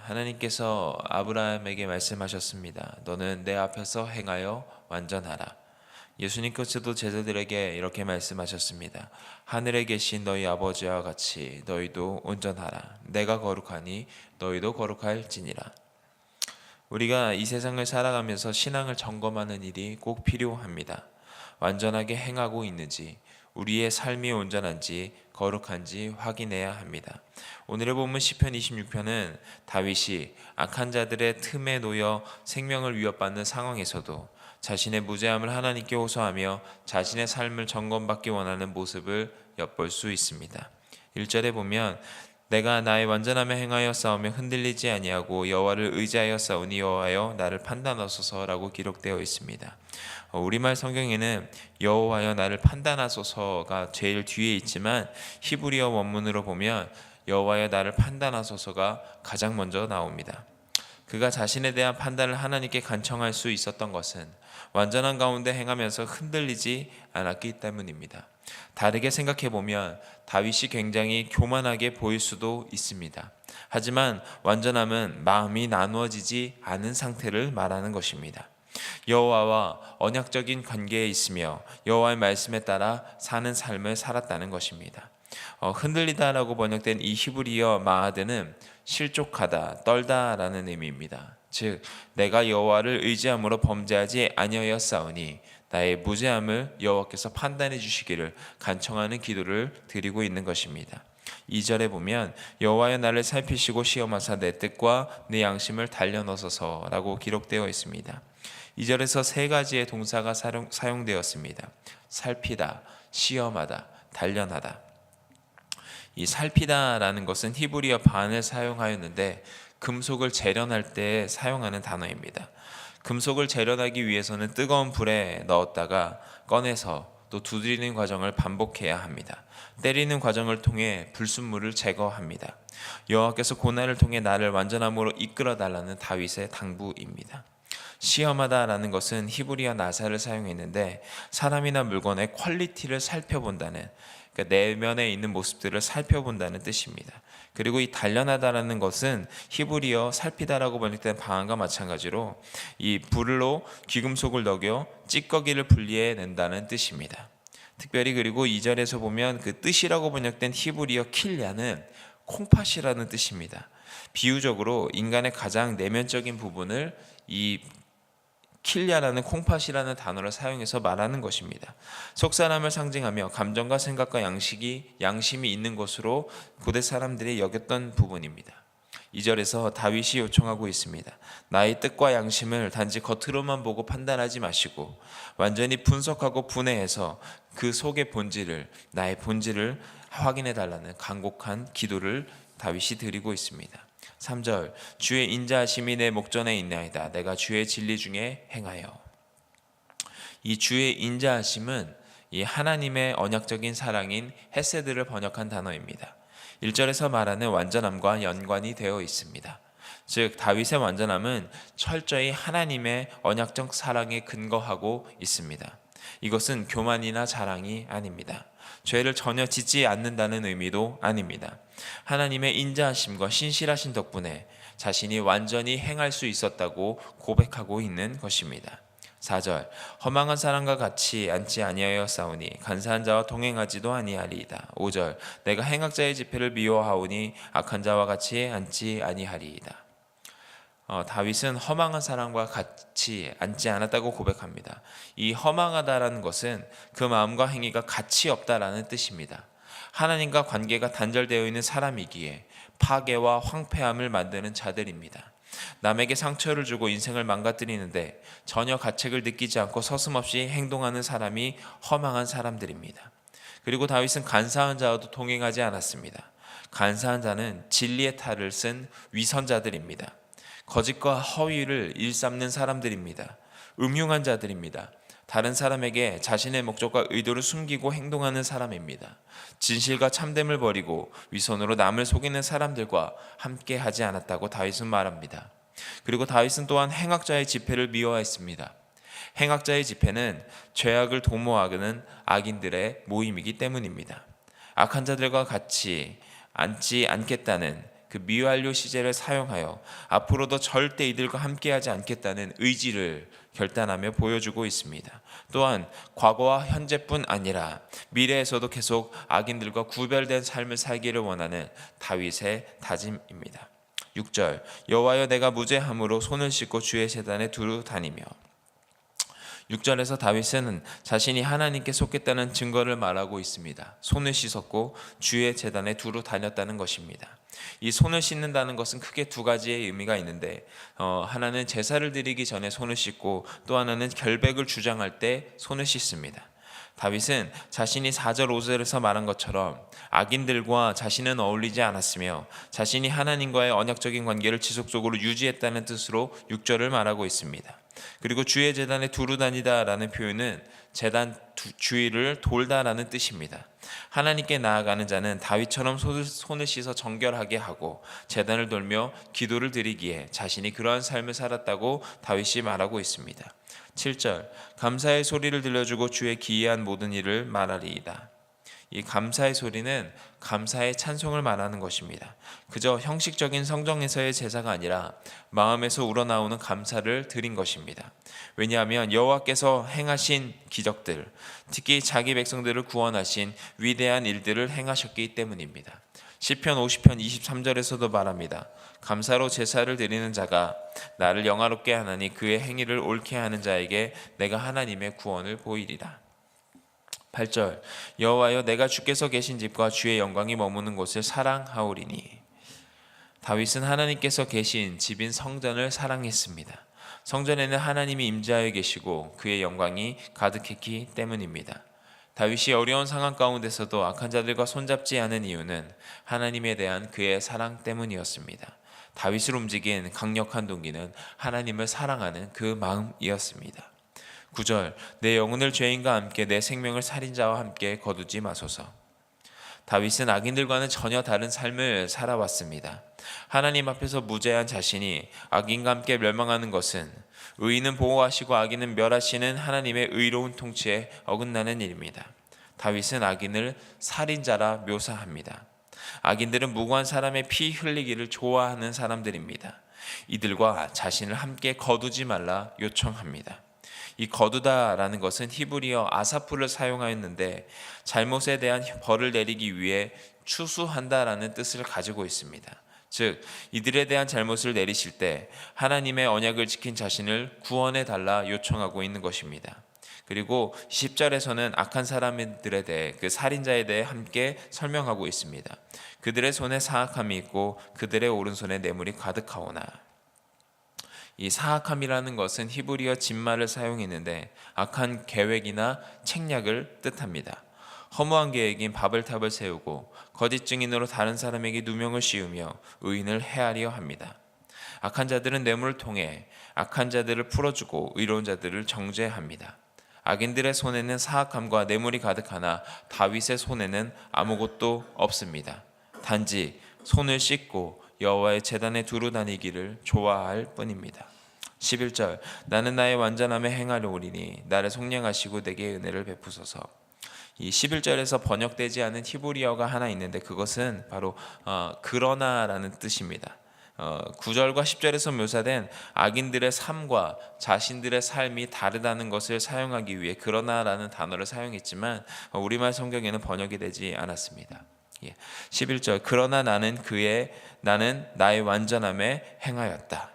하나님께서 아브라함에게 말씀하셨습니다. 너는 내 앞에서 행하여 완전하라. 예수님께서도 제자들에게 이렇게 말씀하셨습니다. 하늘에 계신 너희 아버지와 같이 너희도 온전하라. 내가 거룩하니 너희도 거룩할지니라. 우리가 이 세상을 살아가면서 신앙을 점검하는 일이 꼭 필요합니다. 완전하게 행하고 있는지, 우리의 삶이 온전한지 거룩한지 확인해야 합니다. 오늘의 본문 시편 26편은 다윗이 악한 자들의 틈에 놓여 생명을 위협받는 상황에서도 자신의 무죄함을 하나님께 호소하며 자신의 삶을 점검받기 원하는 모습을 엿볼 수 있습니다. 1절에 보면 내가 나의 완전함에 행하여 싸우며 흔들리지 아니하고 여호와를 의지하여 싸우니 여호와여 나를 판단하소서라고 기록되어 있습니다. 우리말 성경에는 여호와여 나를 판단하소서가 제일 뒤에 있지만 히브리어 원문으로 보면 여호와여 나를 판단하소서가 가장 먼저 나옵니다. 그가 자신에 대한 판단을 하나님께 간청할 수 있었던 것은 완전한 가운데 행하면서 흔들리지 않았기 때문입니다. 다르게 생각해 보면 다윗이 굉장히 교만하게 보일 수도 있습니다. 하지만 완전함은 마음이 나누어지지 않은 상태를 말하는 것입니다. 여호와와 언약적인 관계에 있으며 여호와의 말씀에 따라 사는 삶을 살았다는 것입니다. 흔들리다라고 번역된 이 히브리어 마하드는 실족하다, 떨다라는 의미입니다. 즉 내가 여호와를 의지함으로 범죄하지 아니하였사오니 나의 무죄함을 여호와께서 판단해 주시기를 간청하는 기도를 드리고 있는 것입니다. 2절에 보면 여호와여 나를 살피시고 시험하사 내 뜻과 내 양심을 단련하소서라고 기록되어 있습니다. 2절에서 세 가지의 동사가 사용되었습니다. 살피다, 시험하다, 단련하다. 이 살피다라는 것은 히브리어 반을 사용하였는데 금속을 재련할 때 사용하는 단어입니다. 금속을 재련하기 위해서는 뜨거운 불에 넣었다가 꺼내서 또 두드리는 과정을 반복해야 합니다. 때리는 과정을 통해 불순물을 제거합니다. 여호와께서 고난을 통해 나를 완전함으로 이끌어 달라는 다윗의 당부입니다. 시험하다라는 것은 히브리어 나사를 사용했는데 사람이나 물건의 퀄리티를 살펴본다는, 그러니까 내면에 있는 모습들을 살펴본다는 뜻입니다. 그리고 이 단련하다라는 것은 히브리어 살피다라고 번역된 방언과 마찬가지로 이 불로 귀금속을 녹여 찌꺼기를 분리해낸다는 뜻입니다. 특별히 그리고 2절에서 보면 그 뜻이라고 번역된 히브리어 킬야는 콩팥이라는 뜻입니다. 비유적으로 인간의 가장 내면적인 부분을 이 킬야라는 콩팥이라는 단어를 사용해서 말하는 것입니다. 속사람을 상징하며 감정과 생각과 양심이 있는 것으로 고대 사람들이 여겼던 부분입니다. 2절에서 다윗이 요청하고 있습니다. 나의 뜻과 양심을 단지 겉으로만 보고 판단하지 마시고 완전히 분석하고 분해해서 그 속의 본질을, 나의 본질을 확인해 달라는 간곡한 기도를 다윗이 드리고 있습니다. 3절 주의 인자하심이 내 목전에 있나이다. 내가 주의 진리 중에 행하여. 이 주의 인자하심은 이 하나님의 언약적인 사랑인 헤세드를 번역한 단어입니다. 1절에서 말하는 완전함과 연관이 되어 있습니다. 즉 다윗의 완전함은 철저히 하나님의 언약적 사랑에 근거하고 있습니다. 이것은 교만이나 자랑이 아닙니다. 죄를 전혀 짓지 않는다는 의미도 아닙니다. 하나님의 인자하심과 신실하신 덕분에 자신이 완전히 행할 수 있었다고 고백하고 있는 것입니다. 4절 허망한 사람과 같이 앉지 아니하였사오니 간사한 자와 동행하지도 아니하리이다. 5절 내가 행악자의 집회를 미워하오니 악한 자와 같이 앉지 아니하리이다. 다윗은 허망한 사람과 같이 앉지 않았다고 고백합니다. 이 허망하다라는 것은 그 마음과 행위가 가치 없다라는 뜻입니다. 하나님과 관계가 단절되어 있는 사람이기에 파괴와 황폐함을 만드는 자들입니다. 남에게 상처를 주고 인생을 망가뜨리는데 전혀 가책을 느끼지 않고 서슴없이 행동하는 사람이 허망한 사람들입니다. 그리고 다윗은 간사한 자와도 동행하지 않았습니다. 간사한 자는 진리의 탈을 쓴 위선자들입니다. 거짓과 허위를 일삼는 사람들입니다. 음흉한 자들입니다. 다른 사람에게 자신의 목적과 의도를 숨기고 행동하는 사람입니다. 진실과 참됨을 버리고 위선으로 남을 속이는 사람들과 함께 하지 않았다고 다윗은 말합니다. 그리고 다윗은 또한 행악자의 집회를 미워했습니다. 행악자의 집회는 죄악을 도모하는 악인들의 모임이기 때문입니다. 악한 자들과 같이 앉지 않겠다는 그 미완료 시제를 사용하여 앞으로도 절대 이들과 함께하지 않겠다는 의지를 결단하며 보여주고 있습니다. 또한 과거와 현재뿐 아니라 미래에서도 계속 악인들과 구별된 삶을 살기를 원하는 다윗의 다짐입니다. 6절 여호와여 내가 무죄함으로 손을 씻고 주의 제단에 두루 다니며 6절에서 다윗은 자신이 하나님께 속했다는 증거를 말하고 있습니다. 손을 씻었고 주의 제단에 두루 다녔다는 것입니다. 이 손을 씻는다는 것은 크게 두 가지의 의미가 있는데 하나는 제사를 드리기 전에 손을 씻고 또 하나는 결백을 주장할 때 손을 씻습니다. 다윗은 자신이 4절 5절에서 말한 것처럼 악인들과 자신은 어울리지 않았으며 자신이 하나님과의 언약적인 관계를 지속적으로 유지했다는 뜻으로 6절을 말하고 있습니다. 그리고 주의 제단에 두루 다니다라는 표현은 제단 주위를 돌다라는 뜻입니다. 하나님께 나아가는 자는 다윗처럼 손을 씻어 정결하게 하고 제단을 돌며 기도를 드리기에 자신이 그러한 삶을 살았다고 다윗이 말하고 있습니다. 7절 감사의 소리를 들려주고 주의 기이한 모든 일을 말하리이다. 이 감사의 소리는 감사의 찬송을 말하는 것입니다. 그저 형식적인 성정에서의 제사가 아니라 마음에서 우러나오는 감사를 드린 것입니다. 왜냐하면 여호와께서 행하신 기적들, 특히 자기 백성들을 구원하신 위대한 일들을 행하셨기 때문입니다. 시편 50편 23절에서도 말합니다. 감사로 제사를 드리는 자가 나를 영화롭게 하나니 그의 행위를 옳게 하는 자에게 내가 하나님의 구원을 보이리라. 8절 여호와여 내가 주께서 계신 집과 주의 영광이 머무는 곳을 사랑하오리니. 다윗은 하나님께서 계신 집인 성전을 사랑했습니다. 성전에는 하나님이 임재하여 계시고 그의 영광이 가득했기 때문입니다. 다윗이 어려운 상황 가운데서도 악한 자들과 손잡지 않은 이유는 하나님에 대한 그의 사랑 때문이었습니다. 다윗을 움직인 강력한 동기는 하나님을 사랑하는 그 마음이었습니다. 9절 내 영혼을 죄인과 함께 내 생명을 살인자와 함께 거두지 마소서. 다윗은 악인들과는 전혀 다른 삶을 살아왔습니다. 하나님 앞에서 무죄한 자신이 악인과 함께 멸망하는 것은 의인은 보호하시고 악인은 멸하시는 하나님의 의로운 통치에 어긋나는 일입니다. 다윗은 악인을 살인자라 묘사합니다. 악인들은 무고한 사람의 피 흘리기를 좋아하는 사람들입니다. 이들과 자신을 함께 거두지 말라 요청합니다. 이 거두다라는 것은 히브리어 아사프를 사용하였는데 잘못에 대한 벌을 내리기 위해 추수한다라는 뜻을 가지고 있습니다. 즉 이들에 대한 잘못을 내리실 때 하나님의 언약을 지킨 자신을 구원해 달라 요청하고 있는 것입니다. 그리고 10절에서는 악한 사람들에 대해 그 살인자에 대해 함께 설명하고 있습니다. 그들의 손에 사악함이 있고 그들의 오른손에 뇌물이 가득하오나. 이 사악함이라는 것은 히브리어 진말을 사용했는데 악한 계획이나 책략을 뜻합니다. 허무한 계획인 바벨탑을 세우고 거짓 증인으로 다른 사람에게 누명을 씌우며 의인을 해하려 합니다. 악한 자들은 뇌물을 통해 악한 자들을 풀어주고 의로운 자들을 정죄합니다. 악인들의 손에는 사악함과 뇌물이 가득하나 다윗의 손에는 아무것도 없습니다. 단지 손을 씻고 여호와의 제단에 두루 다니기를 좋아할 뿐입니다. 11절 나는 나의 완전함에 행하려오리니 나를 속량하시고 내게 은혜를 베푸소서. 이 11절에서 번역되지 않은 히브리어가 하나 있는데 그것은 바로 그러나라는 뜻입니다. 9절과 10절에서 묘사된 악인들의 삶과 자신들의 삶이 다르다는 것을 사용하기 위해 그러나라는 단어를 사용했지만 우리말 성경에는 번역이 되지 않았습니다. 11절 그러나 나는 나의 완전함에 행하였다.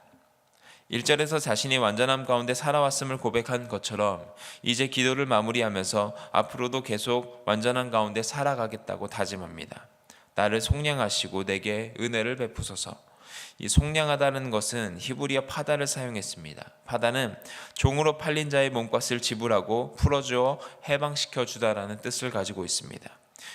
1절에서 자신이 완전함 가운데 살아왔음을 고백한 것처럼 이제 기도를 마무리하면서 앞으로도 계속 완전함 가운데 살아가겠다고 다짐합니다. 나를 속량하시고 내게 은혜를 베푸소서. 이 속량하다는 것은 히브리어 파다를 사용했습니다. 파다는 종으로 팔린 자의 몸값을 지불하고 풀어주어 해방시켜 주다라는 뜻을 가지고 있습니다.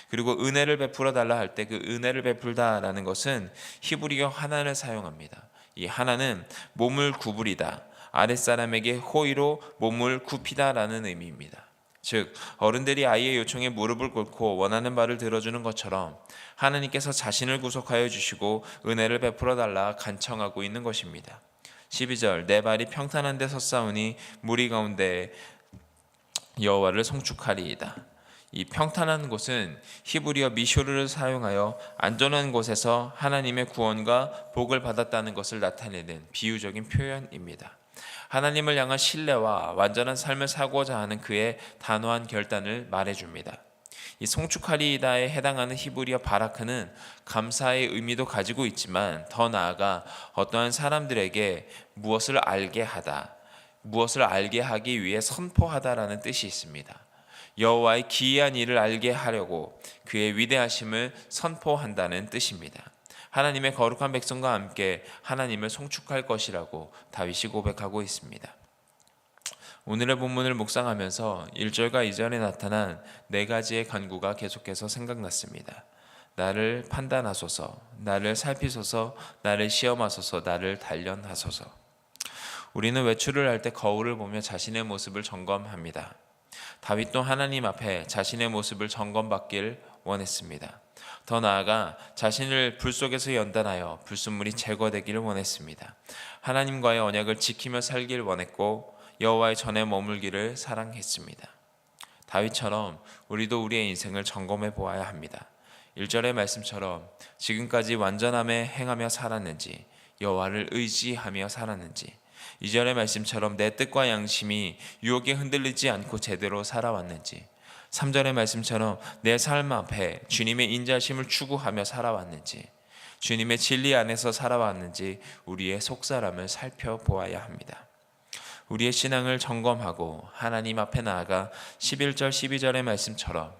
그리고 은혜를 베풀어 달라 할 때 그 은혜를 베풀다라는 것은 히브리어 하나를 사용합니다. 이 하나는 몸을 구부리다, 아랫사람에게 호의로 몸을 굽히다라는 의미입니다. 즉 어른들이 아이의 요청에 무릎을 꿇고 원하는 바를 들어주는 것처럼 하나님께서 자신을 구속하여 주시고 은혜를 베풀어 달라 간청하고 있는 것입니다. 12절 내 발이 평탄한 데 섰사오니 무리 가운데 여호와를 송축하리이다. 이 평탄한 곳은 히브리어 미쇼르를 사용하여 안전한 곳에서 하나님의 구원과 복을 받았다는 것을 나타내는 비유적인 표현입니다. 하나님을 향한 신뢰와 완전한 삶을 살고자 하는 그의 단호한 결단을 말해줍니다. 이 송축하리이다에 해당하는 히브리어 바라크는 감사의 의미도 가지고 있지만 더 나아가 어떠한 사람들에게 무엇을 알게 하다, 무엇을 알게 하기 위해 선포하다라는 뜻이 있습니다. 여호와의 기이한 일을 알게 하려고 그의 위대하심을 선포한다는 뜻입니다. 하나님의 거룩한 백성과 함께 하나님을 송축할 것이라고 다윗이 고백하고 있습니다. 오늘의 본문을 묵상하면서 1절과 2절에 나타난 네 가지의 간구가 계속해서 생각났습니다. 나를 판단하소서, 나를 살피소서, 나를 시험하소서, 나를 단련하소서. 우리는 외출을 할 때 거울을 보며 자신의 모습을 점검합니다. 다윗도 하나님 앞에 자신의 모습을 점검받길 원했습니다. 더 나아가 자신을 불 속에서 연단하여 불순물이 제거되기를 원했습니다. 하나님과의 언약을 지키며 살길 원했고 여호와의 전에 머물기를 사랑했습니다. 다윗처럼 우리도 우리의 인생을 점검해 보아야 합니다. 1절의 말씀처럼 지금까지 완전함에 행하며 살았는지, 여호와를 의지하며 살았는지, 2절의 말씀처럼 내 뜻과 양심이 유혹에 흔들리지 않고 제대로 살아왔는지, 3절의 말씀처럼 내 삶 앞에 주님의 인자심을 추구하며 살아왔는지, 주님의 진리 안에서 살아왔는지 우리의 속사람을 살펴보아야 합니다. 우리의 신앙을 점검하고 하나님 앞에 나아가 11절 12절의 말씀처럼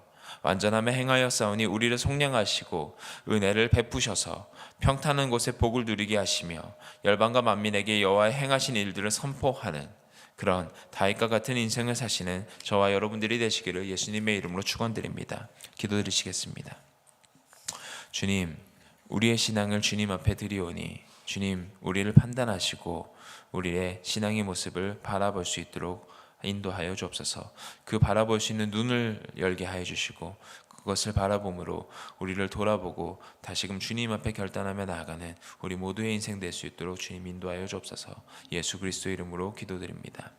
완전함에 행하여 싸우니 우리를 속량하시고 은혜를 베푸셔서 평탄한 곳에 복을 누리게 하시며 열방과 만민에게 여호와의 행하신 일들을 선포하는 그런 다윗과 같은 인생을 사시는 저와 여러분들이 되시기를 예수님의 이름으로 축원드립니다. 기도드리시겠습니다. 주님, 우리의 신앙을 주님 앞에 드리오니 주님, 우리를 판단하시고 우리의 신앙의 모습을 바라볼 수 있도록 인도하여 주옵소서. 그 바라볼 수 있는 눈을 열게 하여 주시고 그것을 바라봄으로 우리를 돌아보고 다시금 주님 앞에 결단하며 나아가는 우리 모두의 인생 될 수 있도록 주님 인도하여 주옵소서. 예수 그리스도 이름으로 기도드립니다.